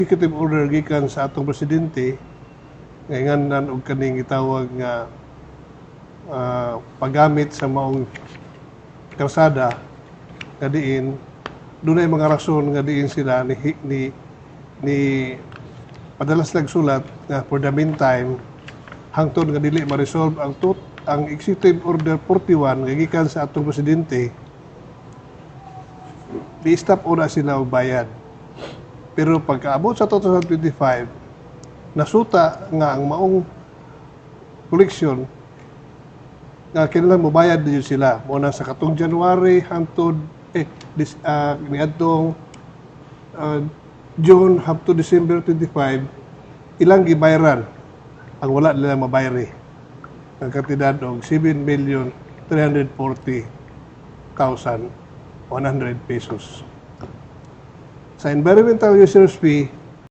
executive order gikan sa atong presidente ngayon og kaning gitawag nga paggamit sa maong kalsada nga diin dunay mga rason nga diin sila ni padalas nagsulat nga for the meantime hangtod nga dili ma-resolve ang executive order 41 nga gikan sa atong presidente, i-stop una sila og bayad. Pero pagkaabot sa 2025, nasuta nga ang maong koleksyon nga kinahanglan mobayad din sila muna sa katong January hangtod niadtong June hangtod December 25 ilang gibayaran ang wala nila mabayari ang kantidad og 7,340,100 pesos. Sa environmental users fee